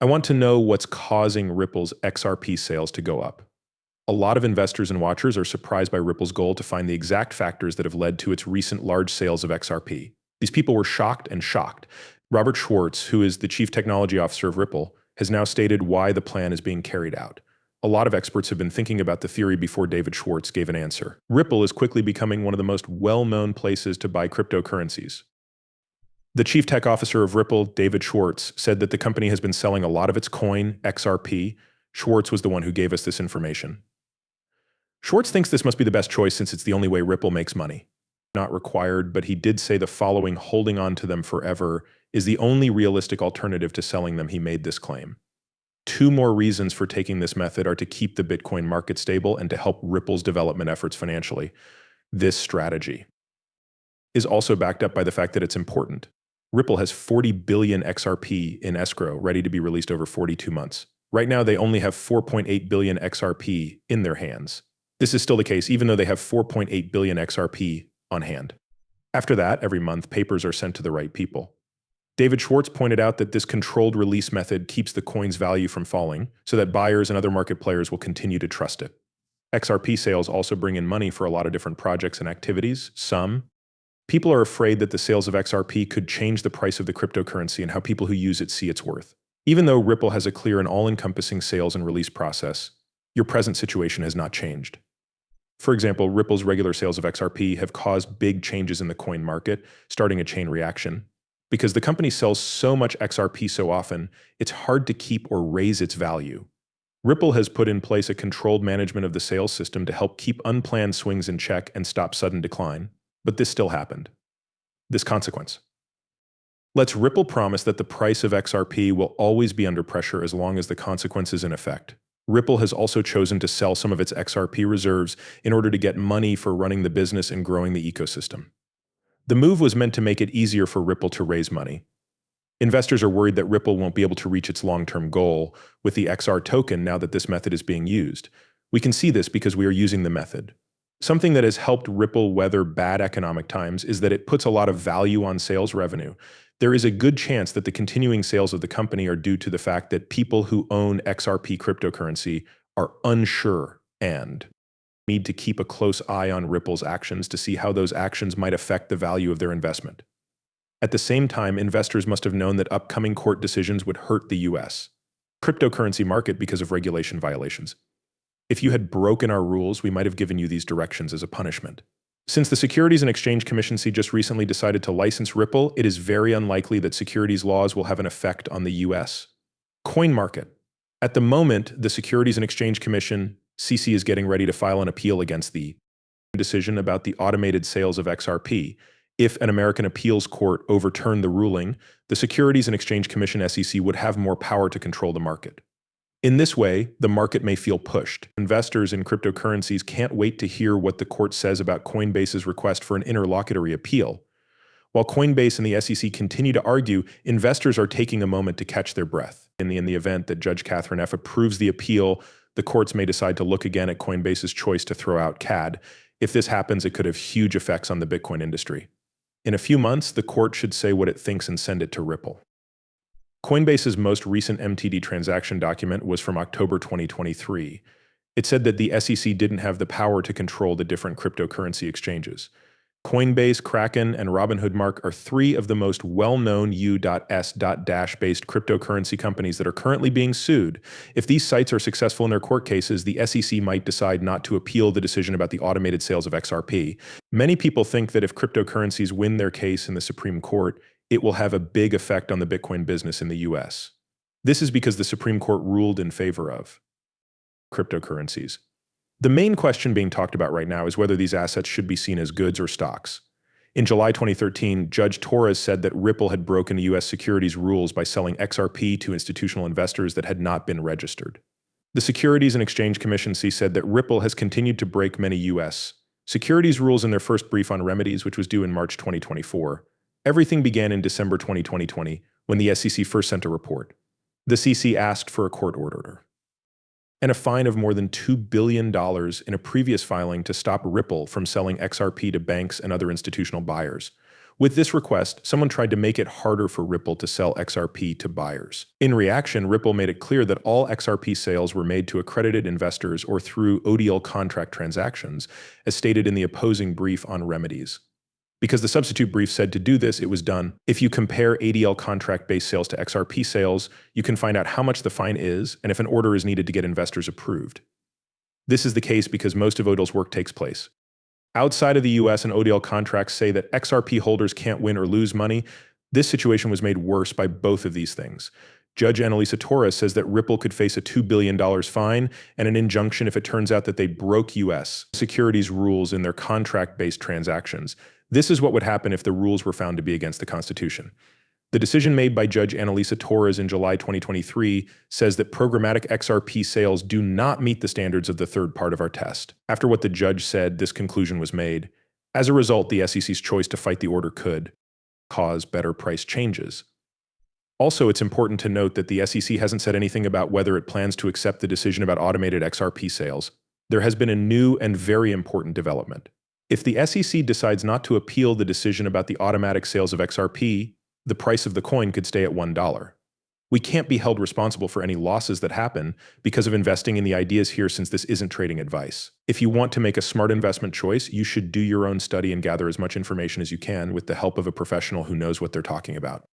I want to know what's causing Ripple's XRP sales to go up. A lot of investors and watchers are surprised by Ripple's goal to find the exact factors that have led to its recent large sales of XRP. These people were shocked and shocked. Robert Schwartz, who is the chief technology officer of Ripple, has now stated why the plan is being carried out. A lot of experts have been thinking about the theory before David Schwartz gave an answer. Ripple is quickly becoming one of the most well-known places to buy cryptocurrencies. The chief tech officer of Ripple, David Schwartz, said that the company has been selling a lot of its coin, XRP. Schwartz was the one who gave us this information. Schwartz thinks this must be the best choice since it's the only way Ripple makes money. Not required, but he did say the following: holding on to them forever is the only realistic alternative to selling them. He made this claim. Two more reasons for taking this method are to keep the Bitcoin market stable and to help Ripple's development efforts financially. This strategy is also backed up by the fact that it's important. Ripple has 40 billion XRP in escrow ready to be released over 42 months. Right now, they only have 4.8 billion XRP in their hands. This is still the case even though they have 4.8 billion XRP on hand. After that, every month, papers are sent to the right people. David Schwartz pointed out that this controlled release method keeps the coin's value from falling so that buyers and other market players will continue to trust it. XRP sales also bring in money for a lot of different projects and activities. People are afraid that the sales of XRP could change the price of the cryptocurrency and how people who use it see its worth. Even though Ripple has a clear and all-encompassing sales and release process, your present situation has not changed. For example, Ripple's regular sales of XRP have caused big changes in the coin market, starting a chain reaction. Because the company sells so much XRP so often, it's hard to keep or raise its value. Ripple has put in place a controlled management of the sales system to help keep unplanned swings in check and stop sudden decline. But this still happened. This consequence. Let's Ripple promise that the price of XRP will always be under pressure as long as the consequence is in effect. Ripple has also chosen to sell some of its XRP reserves in order to get money for running the business and growing the ecosystem. The move was meant to make it easier for Ripple to raise money. Investors are worried that Ripple won't be able to reach its long-term goal with the XR token now that this method is being used. We can see this because we are using the method. Something that has helped Ripple weather bad economic times is that it puts a lot of value on sales revenue. There is a good chance that the continuing sales of the company are due to the fact that people who own XRP cryptocurrency are unsure and need to keep a close eye on Ripple's actions to see how those actions might affect the value of their investment. At the same time, investors must have known that upcoming court decisions would hurt the US cryptocurrency market because of regulation violations. If you had broken our rules, we might have given you these directions as a punishment. Since the Securities and Exchange Commission just recently decided to license Ripple, it is very unlikely that securities laws will have an effect on the US coin market. At the moment, the Securities and Exchange Commission, CC, is getting ready to file an appeal against the decision about the automated sales of XRP. If an American appeals court overturned the ruling, the Securities and Exchange Commission, SEC, would have more power to control the market. In this way, the market may feel pushed. Investors in cryptocurrencies can't wait to hear what the court says about Coinbase's request for an interlocutory appeal. While Coinbase and the SEC continue to argue, investors are taking a moment to catch their breath. In the event that Judge Catherine F. approves the appeal, the courts may decide to look again at Coinbase's choice to throw out CAD. If this happens, it could have huge effects on the Bitcoin industry. In a few months, the court should say what it thinks and send it to Ripple. Coinbase's most recent MTD transaction document was from October 2023. It said that the SEC didn't have the power to control the different cryptocurrency exchanges. Coinbase, Kraken, and Robinhood Mark are three of the most well-known U.S.-based cryptocurrency companies that are currently being sued. If these sites are successful in their court cases, the SEC might decide not to appeal the decision about the automated sales of XRP. Many people think that if cryptocurrencies win their case in the Supreme Court, it will have a big effect on the Bitcoin business in the US. This is because the Supreme Court ruled in favor of cryptocurrencies. The main question being talked about right now is whether these assets should be seen as goods or stocks. In July 2013, Judge Torres said that Ripple had broken US securities rules by selling XRP to institutional investors that had not been registered. The Securities and Exchange Commission said that Ripple has continued to break many US securities rules in their first brief on remedies, which was due in March 2024. Everything began in December 2020 when the SEC first sent a report. The CC asked for a court order and a fine of more than $2 billion in a previous filing to stop Ripple from selling XRP to banks and other institutional buyers. With this request, someone tried to make it harder for Ripple to sell XRP to buyers. In reaction, Ripple made it clear that all XRP sales were made to accredited investors or through ODL contract transactions, as stated in the opposing brief on remedies. Because the substitute brief said to do this, it was done. If you compare ADL contract-based sales to XRP sales, you can find out how much the fine is and if an order is needed to get investors approved. This is the case because most of ODL's work takes place outside of the US, and ODL contracts say that XRP holders can't win or lose money. This situation was made worse by both of these things. Judge Annalisa Torres says that Ripple could face a $2 billion fine and an injunction if it turns out that they broke US securities rules in their contract-based transactions. This is what would happen if the rules were found to be against the Constitution. The decision made by Judge Annalisa Torres in July 2023 says that programmatic XRP sales do not meet the standards of the third part of our test. After what the judge said, this conclusion was made. As a result, the SEC's choice to fight the order could cause better price changes. Also, it's important to note that the SEC hasn't said anything about whether it plans to accept the decision about automated XRP sales. There has been a new and very important development. If the SEC decides not to appeal the decision about the automatic sales of XRP, the price of the coin could stay at $1. We can't be held responsible for any losses that happen because of investing in the ideas here, since this isn't trading advice. If you want to make a smart investment choice, you should do your own study and gather as much information as you can with the help of a professional who knows what they're talking about.